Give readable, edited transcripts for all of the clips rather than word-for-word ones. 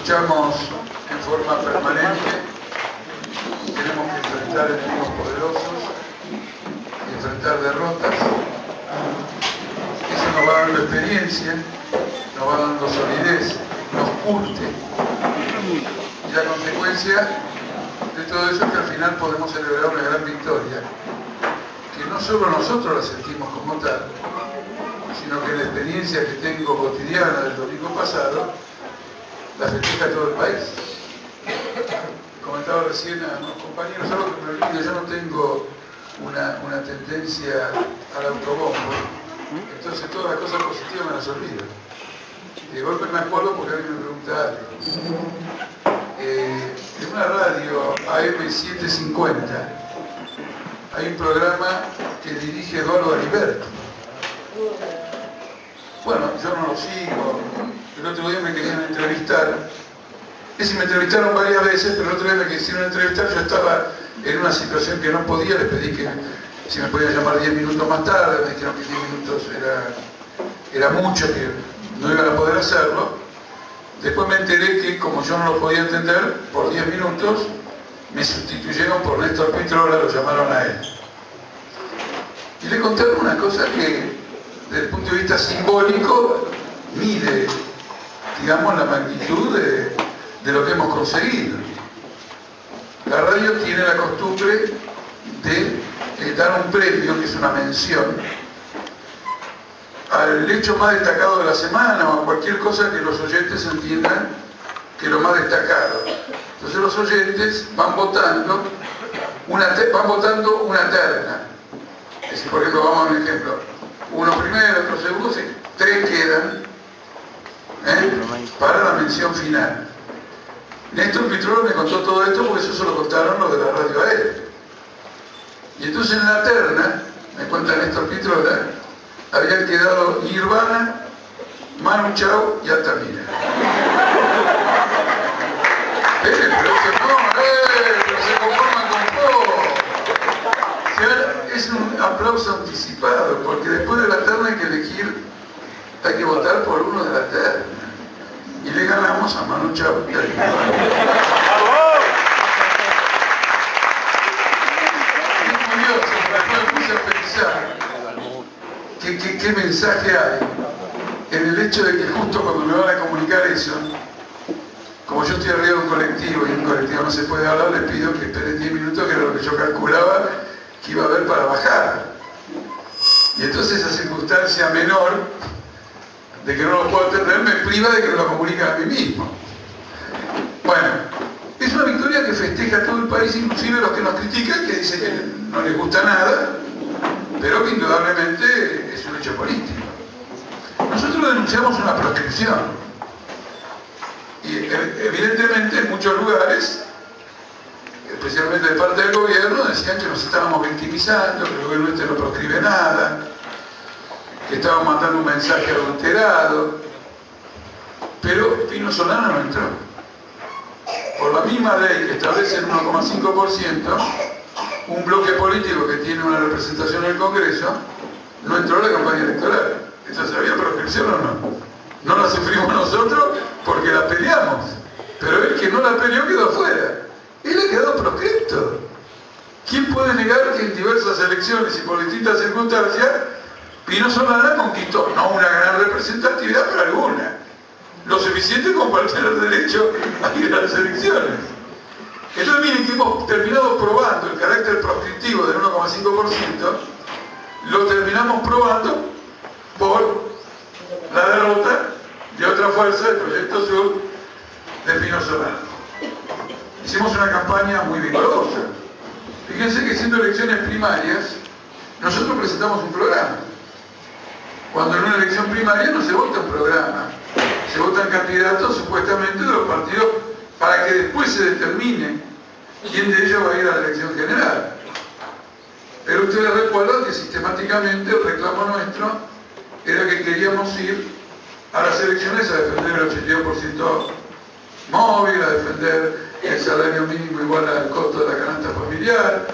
luchamos en forma permanente, tenemos que enfrentar enemigos poderosos, enfrentar derrotas. Eso nos va dando experiencia, nos va dando solidez, nos curte. Y la consecuencia de todo eso es que al final podemos celebrar una gran victoria, que no solo nosotros la sentimos como tal, sino que la experiencia que tengo cotidiana del domingo pasado la festeja todo el país. Comentaba recién a unos compañeros, algo que me olvido, yo no tengo una tendencia al autobombo, entonces todas las cosas positivas me las olvido. Y de golpe me acuerdo porque alguien me pregunta algo. En una radio AM750 hay un programa que dirige Eduardo Aliberti. Bueno, yo no lo sigo. El otro día me querían entrevistar. Me entrevistaron varias veces, pero el otro día me quisieron entrevistar. Yo estaba en una situación que no podía. Les pedí que si me podían llamar 10 minutos más tarde. Me dijeron que 10 minutos era mucho, que no iban a poder hacerlo. Después me enteré que, como yo no lo podía entender, por 10 minutos me sustituyeron por Néstor Pitrola, lo llamaron a él. Y le contaron una cosa que, desde el punto de vista simbólico, mide, digamos, la magnitud de lo que hemos conseguido. La radio tiene la costumbre de dar un premio, que es una mención, al hecho más destacado de la semana o a cualquier cosa que los oyentes entiendan que lo más destacado. Entonces los oyentes van votando una terna. Es decir, por ejemplo, vamos a un ejemplo. Uno primero, otro segundo, tres quedan para la mención final. Néstor Pitrola me contó todo esto porque eso se lo contaron los de la radio a él. Y entonces en la terna, me cuenta Néstor Pitrola, habían quedado Nirvana, Manu Chao y Altamira. Pero se conforman con todo. O sea, es un aplauso anticipado, porque después de la terna hay que elegir, hay que votar por uno de la terna. Y le ganamos a Manu Chao y a Nirvana. Es curioso, después me puse a pensar ¿qué mensaje hay en el hecho de que justo cuando me van a comunicar eso, como yo estoy arriba de un colectivo y en un colectivo no se puede hablar, les pido que esperen 10 minutos, que era lo que yo calculaba que iba a haber para bajar. Y entonces esa circunstancia menor de que no lo puedo atender me priva de que me lo comuniquen a mí mismo. Bueno, es una victoria que festeja todo el país, inclusive los que nos critican, que dicen que no les gusta nada, pero que indudablemente es un hecho político. Nosotros denunciamos una proscripción. Y evidentemente en muchos lugares, especialmente de parte del gobierno, decían que nos estábamos victimizando, que el gobierno no proscribe nada, que estábamos mandando un mensaje adulterado. Pero Pino Solana no entró. Por la misma ley que establece el 1,5%, un bloque político que tiene una representación en el Congreso no entró a la campaña electoral. Entonces, ¿había proscripción o no? No la sufrimos nosotros porque la peleamos, pero el que no la peleó quedó afuera. Él ha quedado proscripto. ¿Quién puede negar que en diversas elecciones y por distintas circunstancias Pino Solana conquistó, no una gran representatividad, pero alguna, lo suficiente como para tener derecho a ir a las elecciones? Entonces miren que hemos terminado probando el carácter proscriptivo del 1,5%, lo terminamos probando por la derrota de otra fuerza del Proyecto Sur de Pino Solana. Hicimos una campaña muy vigorosa. Fíjense que siendo elecciones primarias, nosotros presentamos un programa. Cuando en una elección primaria no se vota un programa, se votan candidatos supuestamente de los partidos para que después se determine quién de ellos va a ir a la elección general. Pero ustedes recuerdan que sistemáticamente el reclamo nuestro era que queríamos ir a las elecciones a defender el 82% móvil, a defender el salario mínimo igual al costo de la canasta familiar,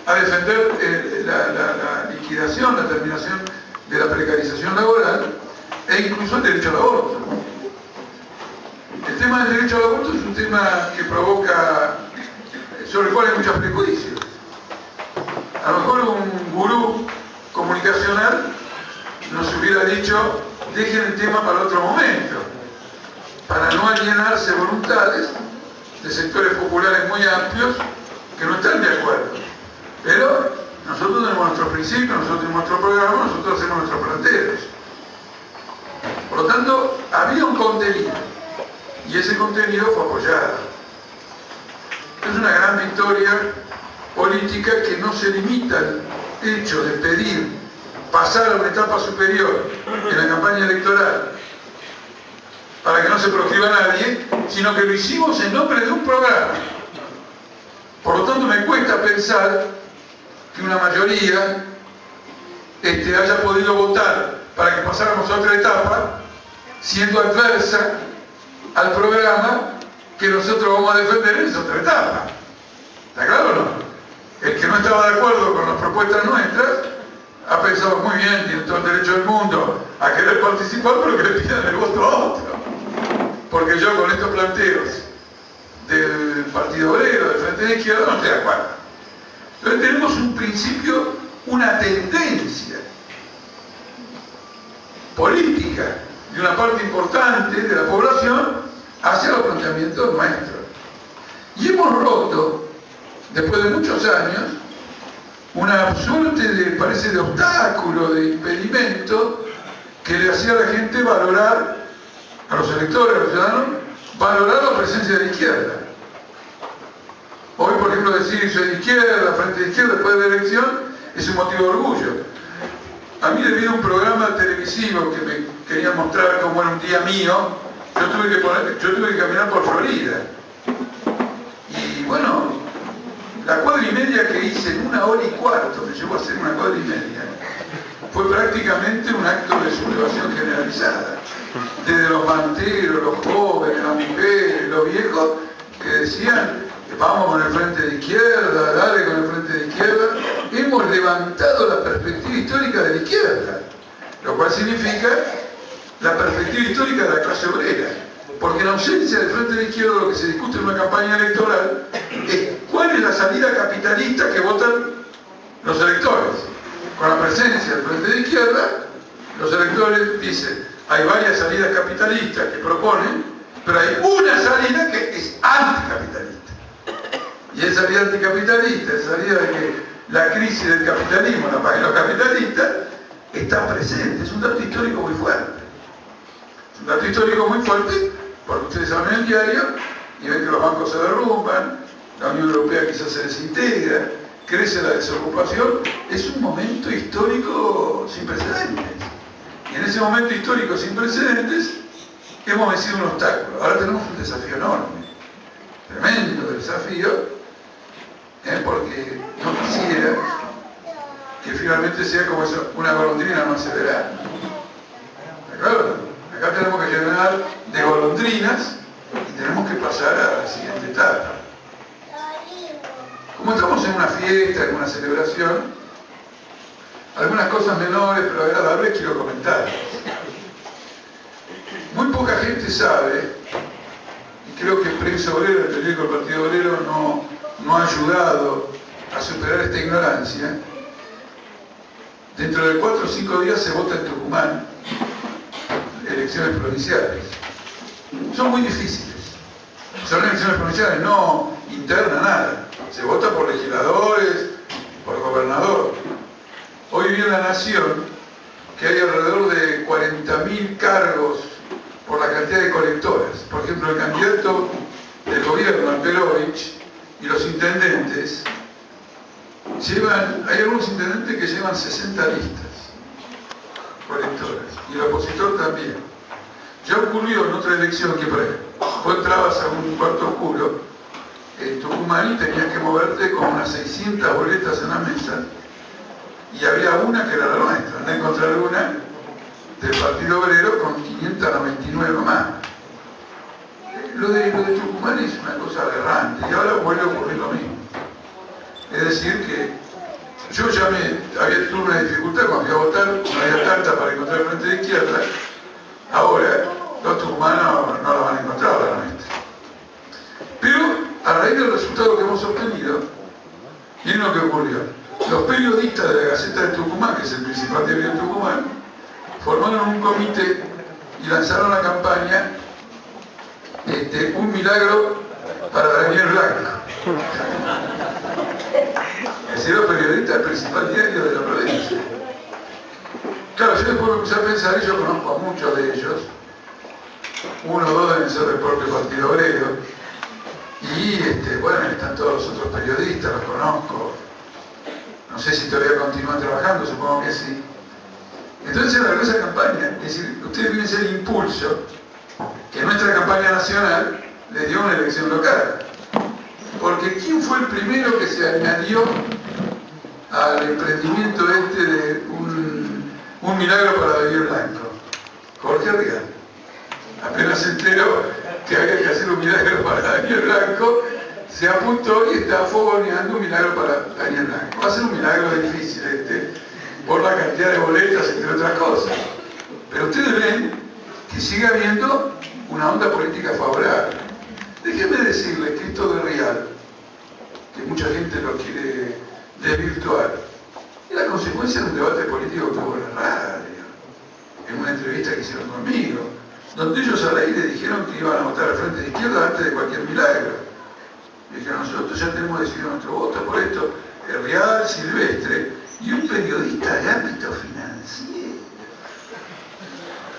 a defender la liquidación, la terminación de la precarización laboral e incluso el derecho al aborto. El tema del derecho al aborto es un tema que provoca, sobre el cual hay muchos prejuicios. A lo mejor un gurú comunicacional nos hubiera dicho, dejen el tema para otro momento, para no alienarse voluntades de sectores populares muy amplios que no están de acuerdo. Pero nosotros tenemos nuestros principios, nosotros tenemos nuestro programa, nosotros hacemos nuestros planteos. Por lo tanto, había un contenido, y ese contenido fue apoyado. Es una gran victoria política que no se limita al hecho de pedir pasar a una etapa superior en la campaña electoral para que no se proscriba a nadie, sino que lo hicimos en nombre de un programa. Por lo tanto, me cuesta pensar que una mayoría haya podido votar para que pasáramos a otra etapa, siendo adversa al programa que nosotros vamos a defender en esa otra etapa. ¿Está claro o no? El que no estaba de acuerdo con las propuestas nuestras ha pensado muy bien, tiene todo el derecho del mundo a querer participar, pero que le pidan el voto a otro. Porque yo con estos planteos del Partido Obrero, del Frente de Izquierda, no estoy de acuerdo. Entonces tenemos un principio, una tendencia política de una parte importante de la población hacia los planteamientos nuestros. Y hemos roto, después de muchos años, una suerte de, parece, de obstáculo, de impedimento que le hacía a la gente valorar, a los electores, a los ciudadanos, valorar la presencia de la izquierda. Hoy, por ejemplo, decir soy de izquierda, frente de izquierda, después de la elección, es un motivo de orgullo. A mí, debido a un programa televisivo que me quería mostrar cómo era un día mío, yo tuve que caminar por Florida. Y bueno, la cuadra y media que hice en 1 hora y cuarto, me llevó a hacer una cuadra y media, fue prácticamente un acto de sublevación generalizada. Desde los manteros, los jóvenes, las mujeres, los viejos, que decían, vamos con el frente de izquierda, dale con el frente de izquierda. Hemos levantado la perspectiva histórica de la izquierda, lo cual significa la perspectiva histórica de la clase obrera. Porque en ausencia del frente de izquierda lo que se discute en una campaña electoral es cuál es la salida capitalista que votan los electores. Con la presencia del frente de izquierda, los electores dicen, hay varias salidas capitalistas que proponen, pero hay una salida que es anticapitalista. Y esa salida anticapitalista, esa salida de que la crisis del capitalismo la paguen los capitalistas, está presente. Es un dato histórico muy fuerte. Es un dato histórico muy fuerte porque ustedes saben el diario y ven que los bancos se derrumban, la Unión Europea quizás se desintegra, crece la desocupación. Es un momento histórico sin precedentes. Y en ese momento histórico sin precedentes hemos vencido un obstáculo. Ahora tenemos un desafío enorme, tremendo desafío, porque no quisiera que finalmente sea como una golondrina no hace verano. ¿De acuerdo? Acá tenemos que llenar de golondrinas y tenemos que pasar a la siguiente etapa. Como estamos en una fiesta, en una celebración, algunas cosas menores pero agradables quiero comentar. Muy poca gente sabe, y creo que Prensa Obrera, el periódico del Partido Obrero, no ha ayudado a superar esta ignorancia. Dentro de 4 o 5 días se vota en Tucumán elecciones provinciales. Son muy difíciles. Son elecciones provinciales, no internas, nada. Se vota por legisladores, por gobernador. Hoy vi en La Nación que hay alrededor de 40.000 cargos por la cantidad de colectoras. Por ejemplo, el candidato del gobierno, Alperovich, y los intendentes hay algunos intendentes que llevan 60 listas colectoras, y el opositor también. Ya ocurrió en otra elección que vos entrabas a un cuarto oscuro en Tucumán y tenías que moverte con unas 600 boletas en la mesa, y había una que era la nuestra. Andé a encontrar una del Partido Obrero con 599 más. Lo de Tucumán es una cosa aberrante, y ahora vuelve a ocurrir lo mismo. Es decir que yo ya había tenido una dificultad cuando fui a votar, no había tanta para encontrar el frente de izquierda. Ahora los tucumanos no la van a encontrar, lo que ocurrió. Los periodistas de la Gaceta de Tucumán, que es el principal diario de Tucumán, formaron un comité y lanzaron la campaña Un milagro para Daniel Blanco. Es decir, los periodistas del principal diario de la provincia. Claro, yo después me empecé a pensar, y yo conozco a muchos de ellos, uno o dos deben ser del propio Partido Obrero, y bueno, están todos los otros periodistas, los conozco. No sé si todavía continúan trabajando, supongo que sí. Entonces se largó esa campaña, es decir, ustedes tienen ese impulso que nuestra campaña nacional les dio una elección local. Porque ¿quién fue el primero que se añadió al emprendimiento de un milagro para Daniel Blanco? Jorge Rial. Apenas se enteró que había que hacer un milagro para Daniel Blanco, se apuntó y está fogoneando un milagro para Daniel Blanco. Va a ser un milagro difícil por la cantidad de boletas, entre otras cosas. Pero ustedes ven que sigue habiendo una onda política favorable. Déjenme decirles que esto de Rial, que mucha gente lo quiere desvirtuar, es la consecuencia de un debate político que hubo en la radio, en una entrevista que hicieron conmigo, donde ellos al aire dijeron que iban a votar al Frente de Izquierda antes de cualquier milagro. Dijeron, nosotros ya tenemos decidido nuestro voto por esto, Rial, Silvestre, y un periodista de ámbito financiero.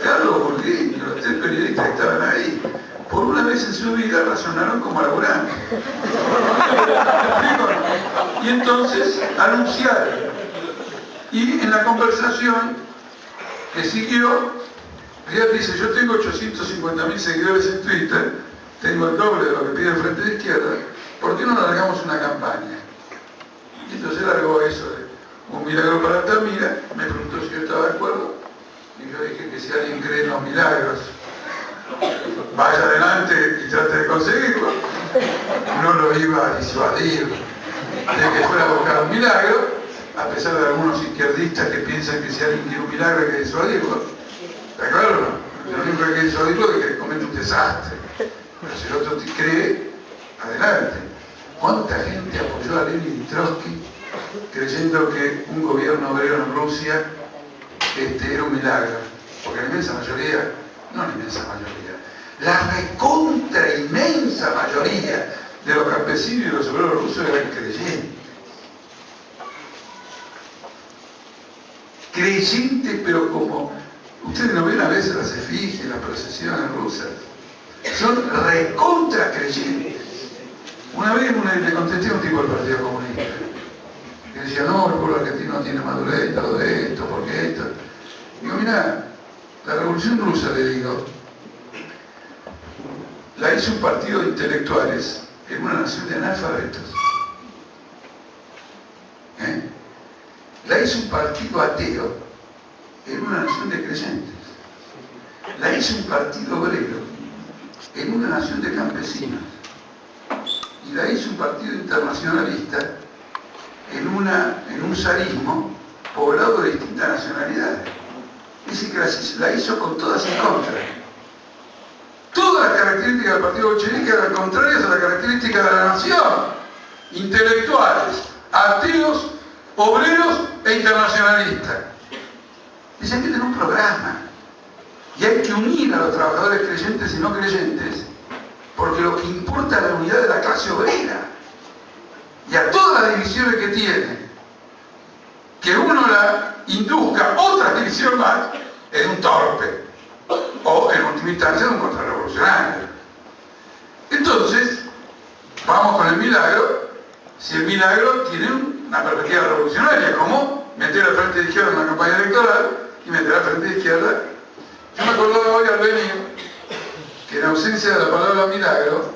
Carlos Burgueño, los tres periodistas que estaban ahí, por una vez en su vida razonaron como laburantes. Y entonces anunciaron. Y en la conversación que siguió, Rial dice, yo tengo 850.000 seguidores en Twitter, tengo el doble de lo que pide el Frente de Izquierda, ¿por qué no largamos una campaña? Y entonces largó eso de un milagro para Altamira, me preguntó si yo estaba de acuerdo, y yo dije que si alguien cree en los milagros, vaya adelante y trate de conseguirlo. No lo iba a disuadir de que fuera a buscar un milagro, a pesar de algunos izquierdistas que piensan que si alguien quiere un milagro hay que disuadirlo. ¿Está claro o no? Lo único que hay que disuadirlo es que comete un desastre. Pero si el otro te cree, adelante. ¿Cuánta gente apoyó a Lenin y Trotsky creyendo que un gobierno obrero en Rusia era un milagro? Porque la inmensa mayoría, no la inmensa mayoría, la recontra inmensa mayoría de los campesinos y los obreros rusos eran creyentes. Creyentes, pero como ustedes no ven a veces las efigies, las procesiones rusas, son recontra creyentes. Una vez le contesté a un tipo del Partido Comunista que decía, no, el pueblo argentino tiene madurez y todo esto, porque esto. Digo, mira, la Revolución Rusa, le digo, la hizo un partido de intelectuales en una nación de analfabetos. La hizo un partido ateo en una nación de creyentes. La hizo un partido obrero en una nación de campesinos. Y la hizo un partido internacionalista en un zarismo poblado de distintas nacionalidades. Dice que la hizo con todas en contra. Todas las características del partido bolchevique eran contrarias a las características de la nación. Intelectuales, ateos, obreros e internacionalistas. Dice, hay que tener un programa. Y hay que unir a los trabajadores creyentes y no creyentes, porque lo que importa es la unidad de la clase obrera. Y a todas las divisiones que tiene, que uno la induzca otra división más, es un torpe. O, en última instancia, un contrarrevolucionario. Entonces, vamos con el milagro. Si el milagro tiene una perspectiva revolucionaria, como meter al Frente de Izquierda en una campaña electoral y meter al Frente de Izquierda. Yo me acordaba hoy al venir que en ausencia de la palabra milagro,